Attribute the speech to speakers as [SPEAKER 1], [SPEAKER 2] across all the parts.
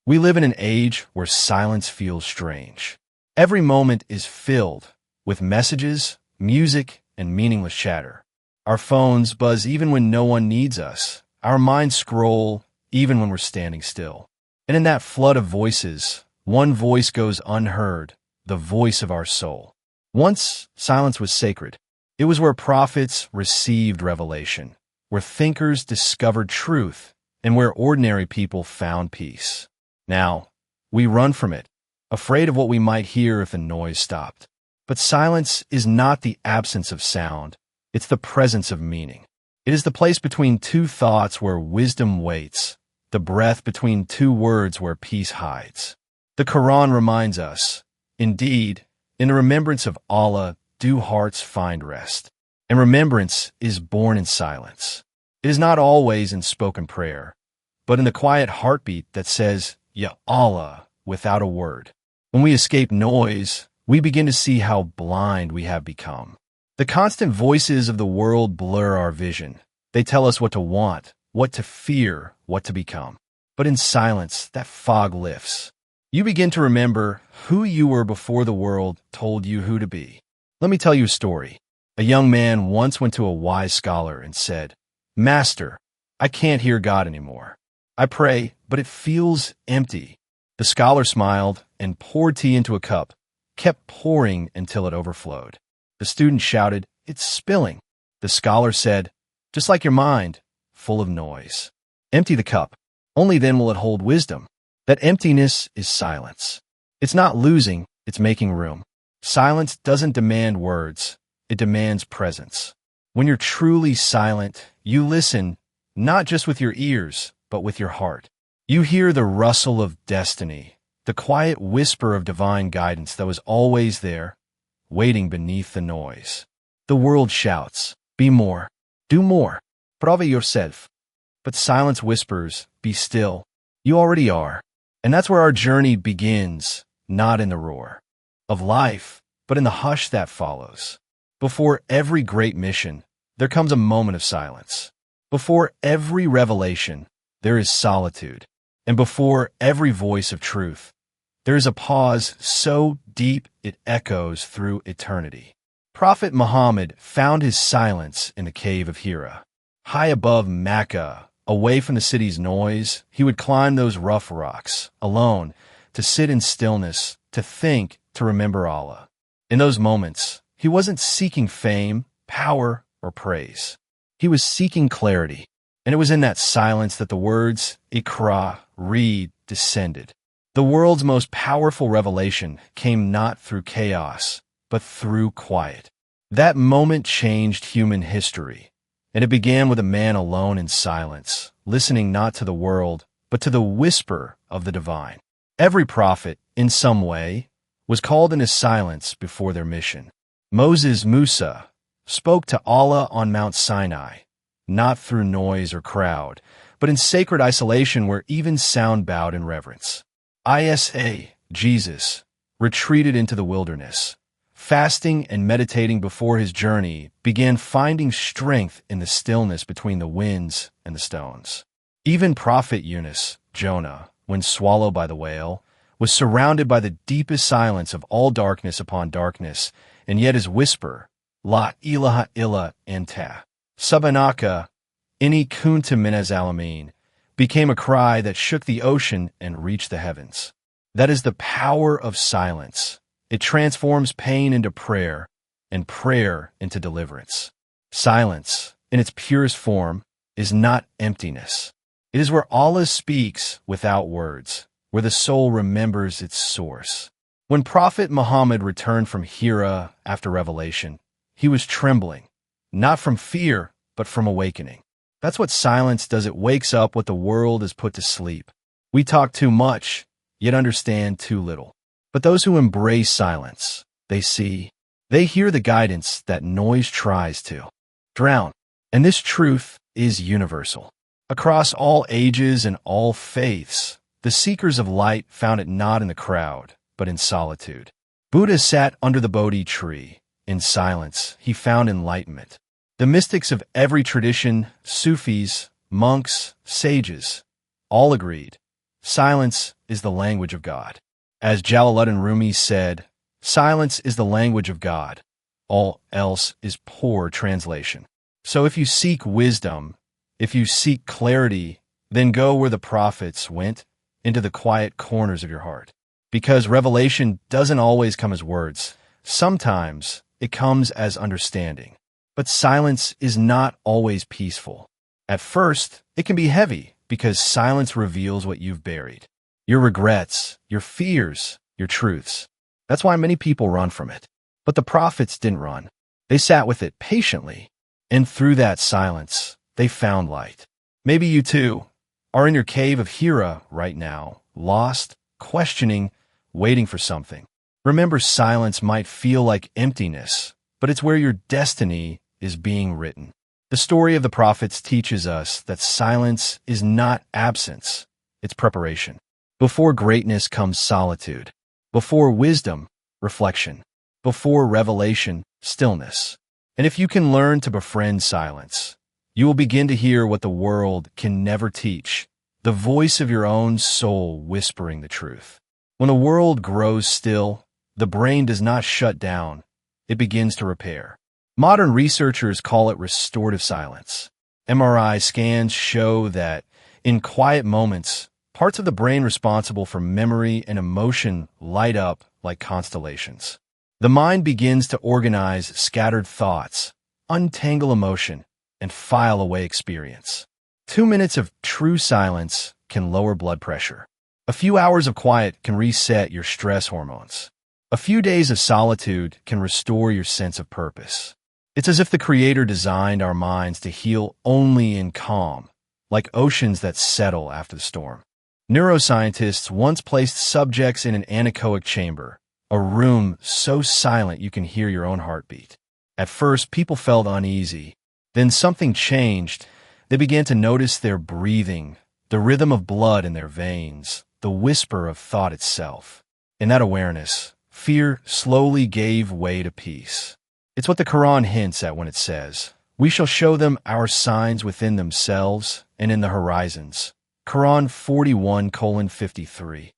[SPEAKER 1] We live in an age where silence feels strange. Every moment is filled with messages, music, and meaningless chatter. Our phones buzz even when no one needs us. Our minds scroll even when we're standing still. And in that flood of voices, one voice goes unheard, the voice of our soul. Once, silence was sacred. It was where prophets received revelation, where thinkers discovered truth, and where ordinary people found peace. Now, we run from it, afraid of what we might hear if the noise stopped. But silence is not the absence of sound, it's the presence of meaning. It is the place between two thoughts where wisdom waits, the breath between two words where peace hides. The Qur'an reminds us, indeed, in the remembrance of Allah do hearts find rest. And remembrance is born in silence. It is not always in spoken prayer, but in the quiet heartbeat that says, Ya Allah, without a word. When we escape noise, we begin to see how blind we have become. The constant voices of the world blur our vision. They tell us what to want, what to fear, what to become. But in silence, that fog lifts. You begin to remember who you were before the world told you who to be. Let me tell you a story. A young man once went to a wise scholar and said, Master, I can't hear God anymore. I pray, but it feels empty. The scholar smiled and poured tea into a cup, kept pouring until it overflowed. The student shouted, It's spilling. The scholar said, Just like your mind, full of noise. Empty the cup. Only then will it hold wisdom. That emptiness is silence. It's not losing, it's making room. Silence doesn't demand words, it demands presence. When you're truly silent, you listen, not just with your ears, but with your heart. You hear the rustle of destiny, the quiet whisper of divine guidance that was always there, waiting beneath the noise. The world shouts, be more, do more, prove yourself. But silence whispers, be still, you already are. And that's where our journey begins, not in the roar of life, but in the hush that follows. Before every great mission, there comes a moment of silence. Before every revelation, there is solitude. And before every voice of truth, there is a pause so deep it echoes through eternity. Prophet Muhammad found his silence in the cave of Hira. High above Mecca, away from the city's noise, he would climb those rough rocks, alone, to sit in stillness, to think, to remember Allah. In those moments, he wasn't seeking fame, power, or praise. He was seeking clarity, and it was in that silence that the words, Iqra, read, descended. The world's most powerful revelation came not through chaos, but through quiet. That moment changed human history, and it began with a man alone in silence, listening not to the world, but to the whisper of the divine. Every prophet, in some way, was called into silence before their mission. Moses Musa spoke to Allah on Mount Sinai, not through noise or crowd, but in sacred isolation where even sound bowed in reverence. Isa, Jesus, retreated into the wilderness. Fasting and meditating before his journey, began finding strength in the stillness between the winds and the stones. Even Prophet Yunus, Jonah, when swallowed by the whale, was surrounded by the deepest silence of all darkness upon darkness, and yet his whisper, La ilaha illa anta, subhanaka, inni kuntu minaz zalimin, became a cry that shook the ocean and reached the heavens. That is the power of silence. It transforms pain into prayer, and prayer into deliverance. Silence, in its purest form, is not emptiness. It is where Allah speaks without words, where the soul remembers its source. When Prophet Muhammad returned from Hira after revelation, he was trembling, not from fear, but from awakening. That's what silence does. It wakes up what the world has put to sleep. We talk too much, yet understand too little. But those who embrace silence, they see, they hear the guidance that noise tries to drown. And this truth is universal. Across all ages and all faiths, the seekers of light found it not in the crowd, but in solitude. Buddha sat under the Bodhi tree. In silence, he found enlightenment. The mystics of every tradition, Sufis, monks, sages, all agreed. Silence is the language of God. As Jalaluddin Rumi said, silence is the language of God. All else is poor translation. So if you seek wisdom, if you seek clarity, then go where the prophets went, into the quiet corners of your heart. Because revelation doesn't always come as words. Sometimes it comes as understanding. But silence is not always peaceful. At first, it can be heavy because silence reveals what you've buried. Your regrets, your fears, your truths. That's why many people run from it. But the prophets didn't run. They sat with it patiently. And through that silence, they found light. Maybe you too are in your cave of Hira right now, lost, questioning, waiting for something. Remember, silence might feel like emptiness, but it's where your destiny is being written. The story of the prophets teaches us that silence is not absence, it's preparation. Before greatness comes solitude. Before wisdom, reflection. Before revelation, stillness. And if you can learn to befriend silence, you will begin to hear what the world can never teach, the voice of your own soul whispering the truth. When the world grows still, the brain does not shut down, it begins to repair. Modern researchers call it restorative silence. MRI scans show that in quiet moments, parts of the brain responsible for memory and emotion light up like constellations. The mind begins to organize scattered thoughts, untangle emotion, and file away experience. 2 minutes of true silence can lower blood pressure. A few hours of quiet can reset your stress hormones. A few days of solitude can restore your sense of purpose. It's as if the Creator designed our minds to heal only in calm, like oceans that settle after the storm. Neuroscientists once placed subjects in an anechoic chamber, a room so silent you can hear your own heartbeat. At first, people felt uneasy. Then something changed. They began to notice their breathing, the rhythm of blood in their veins, the whisper of thought itself. In that awareness, fear slowly gave way to peace. It's what the Qur'an hints at when it says, "We shall show them our signs within themselves and in the horizons." Qur'an 41:53.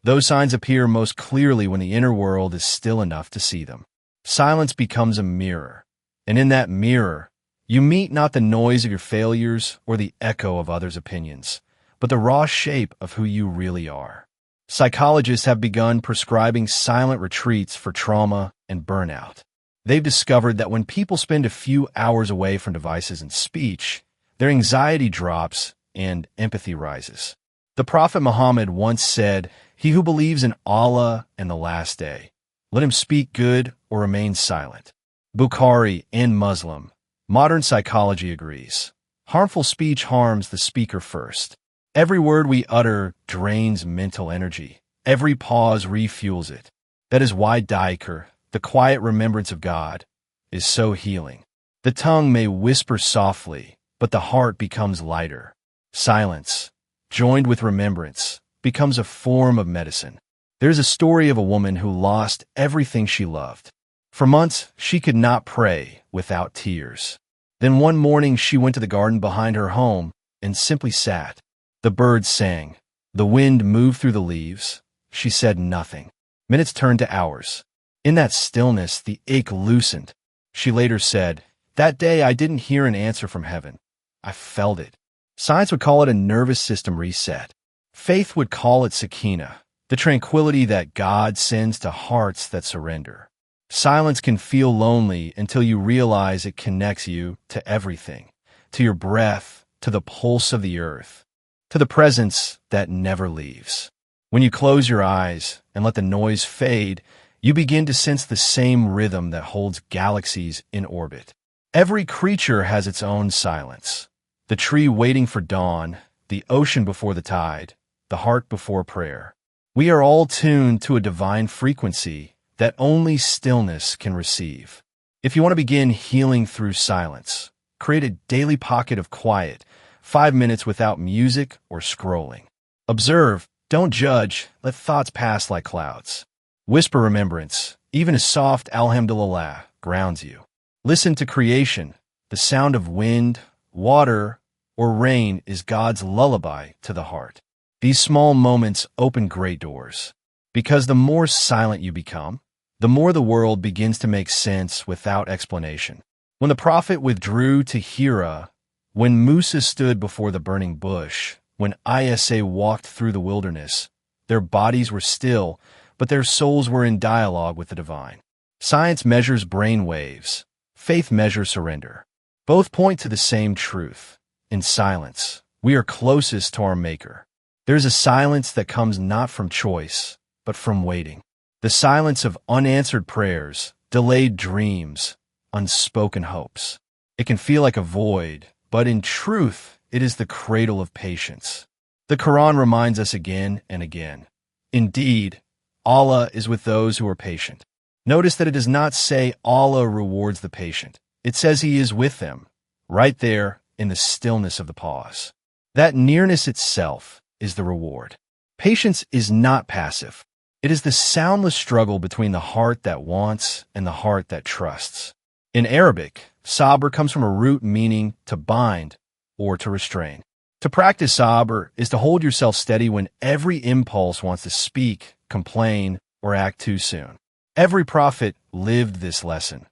[SPEAKER 1] Those signs appear most clearly when the inner world is still enough to see them. Silence becomes a mirror, and in that mirror, you meet not the noise of your failures or the echo of others' opinions, but the raw shape of who you really are. Psychologists have begun prescribing silent retreats for trauma and burnout. They've discovered that when people spend a few hours away from devices and speech, their anxiety drops and empathy rises. The Prophet Muhammad once said, "He who believes in Allah and the last day, let him speak good or remain silent." Bukhari and Muslim. Modern psychology agrees. Harmful speech harms the speaker first. Every word we utter drains mental energy. Every pause refuels it. That is why dhikr, the quiet remembrance of God, is so healing. The tongue may whisper softly, but the heart becomes lighter. Silence, joined with remembrance, becomes a form of medicine. There's a story of a woman who lost everything she loved. For months, she could not pray without tears. Then one morning, she went to the garden behind her home and simply sat. The birds sang. The wind moved through the leaves. She said nothing. Minutes turned to hours. In that stillness, the ache loosened. She later said, "That day I didn't hear an answer from heaven. I felt it." Science would call it a nervous system reset. Faith would call it sakina, the tranquility that God sends to hearts that surrender. Silence can feel lonely until you realize it connects you to everything, to your breath, to the pulse of the earth, to the presence that never leaves. When you close your eyes and let the noise fade, you begin to sense the same rhythm that holds galaxies in orbit. Every creature has its own silence. The tree waiting for dawn, the ocean before the tide, the heart before prayer. We are all tuned to a divine frequency that only stillness can receive. If you want to begin healing through silence, create a daily pocket of quiet, 5 minutes without music or scrolling. Observe, don't judge, let thoughts pass like clouds. Whisper remembrance, even a soft alhamdulillah grounds you. Listen to creation, the sound of wind, water, or rain is God's lullaby to the heart. These small moments open great doors. Because the more silent you become, the more the world begins to make sense without explanation. When the prophet withdrew to Hira, when Musa stood before the burning bush, when Isa walked through the wilderness, their bodies were still, but their souls were in dialogue with the divine. Science measures brain waves. Faith measures surrender. Both point to the same truth. In silence, we are closest to our Maker. There's a silence that comes not from choice, but from waiting. The silence of unanswered prayers, delayed dreams, unspoken hopes. It can feel like a void, but in truth, it is the cradle of patience. The Qur'an reminds us again and again. Indeed, Allah is with those who are patient. Notice that it does not say Allah rewards the patient. It says He is with them, right there in the stillness of the pause. That nearness itself is the reward. Patience is not passive. It is the soundless struggle between the heart that wants and the heart that trusts. In Arabic, sabr comes from a root meaning to bind or to restrain. To practice sabr is to hold yourself steady when every impulse wants to speak, complain, or act too soon. Every prophet lived this lesson.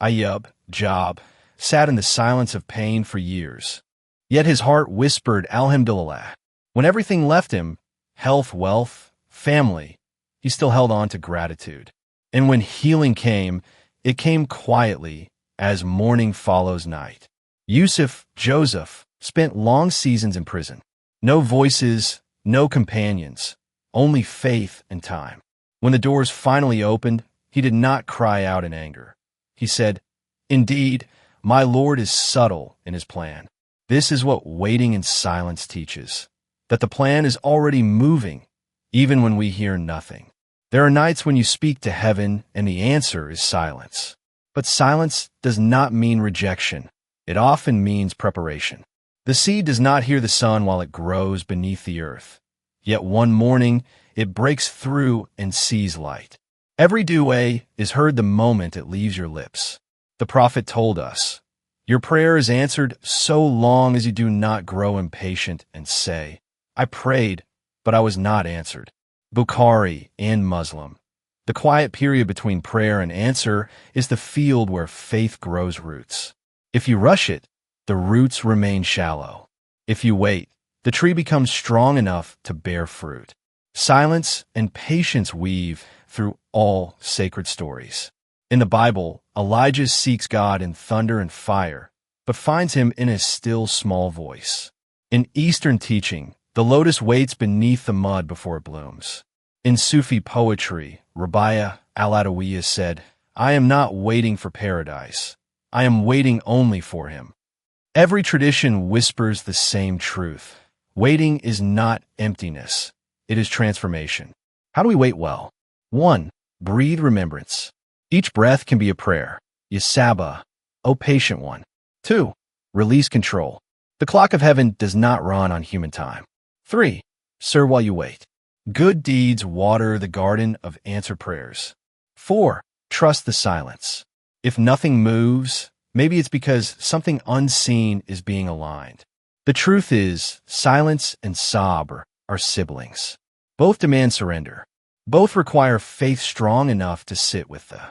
[SPEAKER 1] Ayyub, Job, sat in the silence of pain for years. Yet his heart whispered, Alhamdulillah. When everything left him, health, wealth, family, he still held on to gratitude. And when healing came, it came quietly, as morning follows night. Yusuf, Joseph, spent long seasons in prison. No voices, no companions, only faith and time. When the doors finally opened, he did not cry out in anger. He said, Indeed, my Lord is subtle in His plan. This is what waiting in silence teaches, that the plan is already moving, even when we hear nothing. There are nights when you speak to heaven and the answer is silence. But silence does not mean rejection. It often means preparation. The seed does not hear the sun while it grows beneath the earth. Yet one morning, it breaks through and sees light. Every dua is heard the moment it leaves your lips. The prophet told us, Your prayer is answered so long as you do not grow impatient and say, I prayed, but I was not answered. Bukhari and Muslim. The quiet period between prayer and answer is the field where faith grows roots. If you rush it, the roots remain shallow. If you wait, the tree becomes strong enough to bear fruit. Silence and patience weave through all sacred stories. In the Bible, Elijah seeks God in thunder and fire, but finds Him in a still small voice. In Eastern teaching, the lotus waits beneath the mud before it blooms. In Sufi poetry, Rabia al-Adawiyya said, I am not waiting for paradise. I am waiting only for Him. Every tradition whispers the same truth. Waiting is not emptiness. It is transformation. How do we wait well? 1. Breathe remembrance. Each breath can be a prayer. Yasaba, O patient one. 2. Release control. The clock of heaven does not run on human time. 3. Serve while you wait. Good deeds water the garden of answered prayers. 4. Trust the silence. If nothing moves, maybe it's because something unseen is being aligned. The truth is, silence and sabr are siblings. Both demand surrender. Both require faith strong enough to sit with the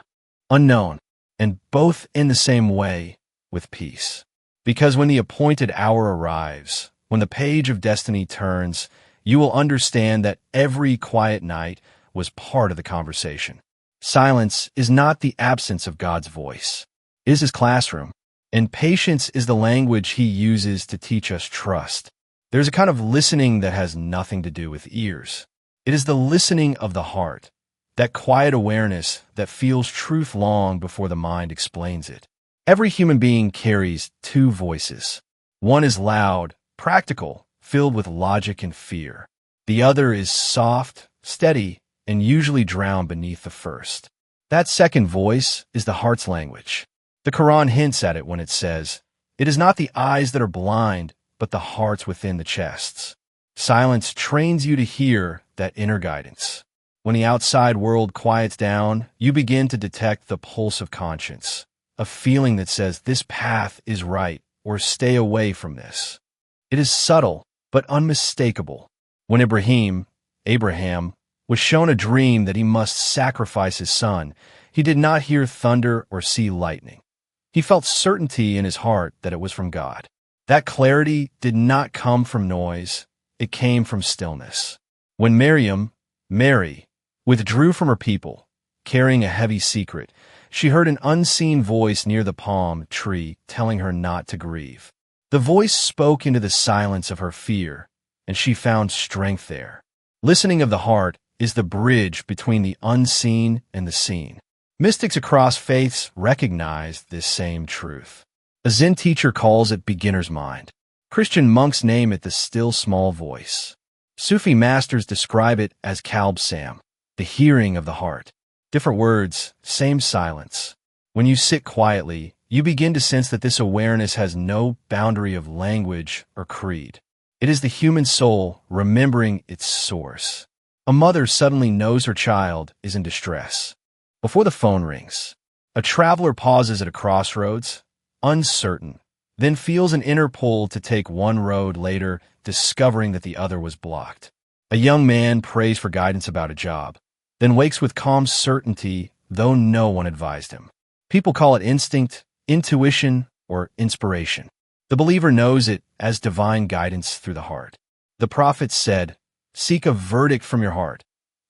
[SPEAKER 1] unknown, and both in the same way with peace. Because when the appointed hour arrives, when the page of destiny turns, you will understand that every quiet night was part of the conversation. Silence is not the absence of God's voice. It is His classroom, and patience is the language He uses to teach us trust. There's a kind of listening that has nothing to do with ears. It is the listening of the heart, that quiet awareness that feels truth long before the mind explains it. Every human being carries two voices. One is loud, practical, filled with logic and fear. The other is soft, steady, and usually drowned beneath the first. That second voice is the heart's language. The Qur'an hints at it when it says, It is not the eyes that are blind, but the hearts within the chests. Silence trains you to hear that inner guidance. When the outside world quiets down, you begin to detect the pulse of conscience, a feeling that says this path is right or stay away from this. It is subtle, but unmistakable. When Abraham, was shown a dream that he must sacrifice his son, he did not hear thunder or see lightning. He felt certainty in his heart that it was from God. That clarity did not come from noise, it came from stillness. When Mary, withdrew from her people, carrying a heavy secret, she heard an unseen voice near the palm tree telling her not to grieve. The voice spoke into the silence of her fear, and she found strength there. Listening of the heart is the bridge between the unseen and the seen. Mystics across faiths recognize this same truth. A Zen teacher calls it beginner's mind. Christian monks name it the still small voice. Sufi masters describe it as Kalb Sam, the hearing of the heart. Different words, same silence. When you sit quietly, you begin to sense that this awareness has no boundary of language or creed. It is the human soul remembering its source. A mother suddenly knows her child is in distress. Before the phone rings, a traveler pauses at a crossroads, uncertain, then feels an inner pull to take one road, later discovering that the other was blocked. A young man prays for guidance about a job, then wakes with calm certainty, though no one advised him. People call it instinct, intuition, or inspiration. The believer knows it as divine guidance through the heart. The prophet said, "Seek a verdict from your heart,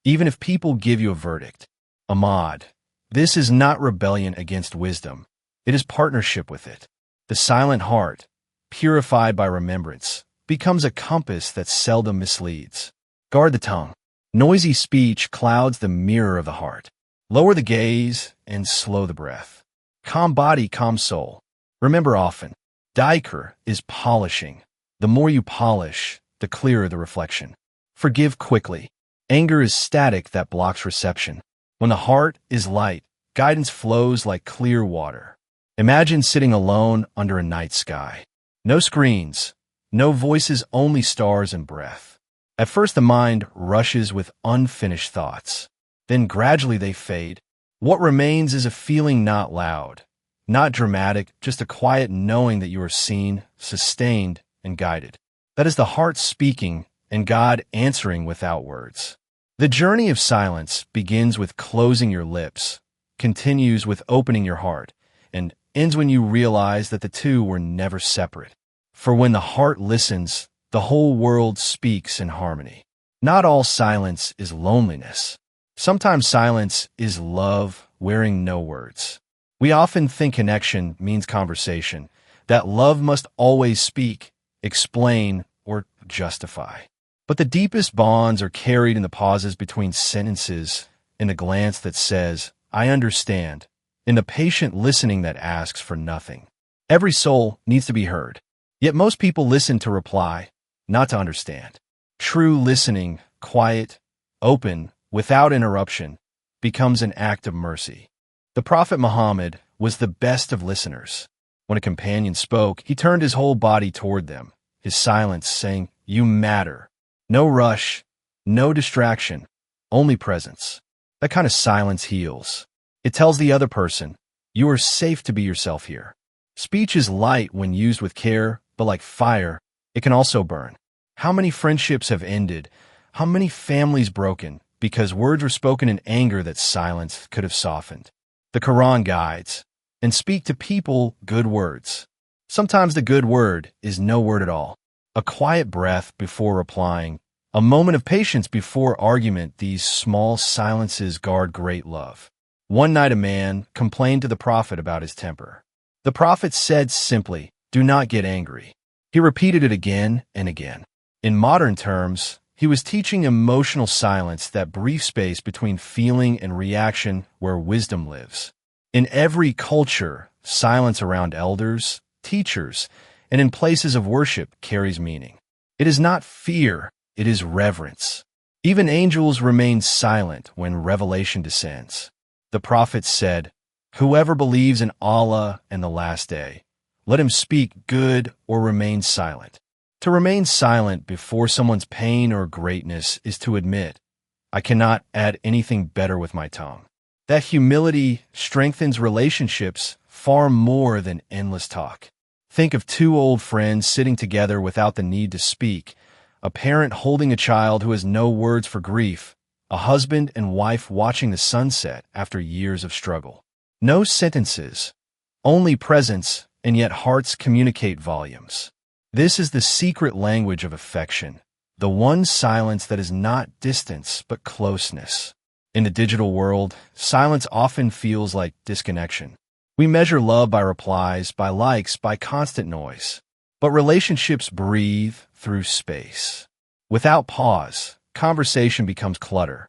[SPEAKER 1] even if people give you a verdict." Ahmad, this is not rebellion against wisdom. It is partnership with it. The silent heart, purified by remembrance, becomes a compass that seldom misleads. Guard the tongue. Noisy speech clouds the mirror of the heart. Lower the gaze and slow the breath. Calm body, calm soul. Remember often, Diker is polishing. The more you polish, the clearer the reflection. Forgive quickly. Anger is static that blocks reception. When the heart is light, guidance flows like clear water. Imagine sitting alone under a night sky. No screens, no voices, only stars and breath. At first the mind rushes with unfinished thoughts. Then gradually they fade. What remains is a feeling not loud, not dramatic, just a quiet knowing that you are seen, sustained, and guided. That is the heart speaking and God answering without words. The journey of silence begins with closing your lips, continues with opening your heart, and ends when you realize that the two were never separate. For when the heart listens, the whole world speaks in harmony. Not all silence is loneliness. Sometimes silence is love wearing no words. We often think connection means conversation, that love must always speak, explain, or justify. But the deepest bonds are carried in the pauses between sentences, in the glance that says, "I understand," in the patient listening that asks for nothing. Every soul needs to be heard. Yet most people listen to reply, not to understand. True listening, quiet, open, without interruption, becomes an act of mercy. The Prophet Muhammad was the best of listeners. When a companion spoke, he turned his whole body toward them, his silence saying, "You matter." No rush, no distraction, only presence. That kind of silence heals. It tells the other person, you are safe to be yourself here. Speech is light when used with care, but like fire, it can also burn. How many friendships have ended? How many families broken because words were spoken in anger that silence could have softened? The Qur'an guides, and speak to people good words. Sometimes the good word is no word at all. A quiet breath before replying, a moment of patience before argument. These small silences guard great love. One night a man complained to the Prophet about his temper. The Prophet said simply, "Do not get angry." He repeated it again and again. In modern terms, he was teaching emotional silence, that brief space between feeling and reaction where wisdom lives. In every culture, silence around elders, teachers, and in places of worship carries meaning. It is not fear, it is reverence. Even angels remain silent when revelation descends. The Prophet said, "Whoever believes in Allah and the last day, let him speak good or remain silent." To remain silent before someone's pain or greatness is to admit, "I cannot add anything better with my tongue." That humility strengthens relationships far more than endless talk. Think of two old friends sitting together without the need to speak. A parent holding a child who has no words for grief, a husband and wife watching the sunset after years of struggle. No sentences, only presence, and yet hearts communicate volumes. This is the secret language of affection, the one silence that is not distance but closeness. In the digital world, silence often feels like disconnection. We measure love by replies, by likes, by constant noise. But relationships breathe through space. Without pause, conversation becomes clutter.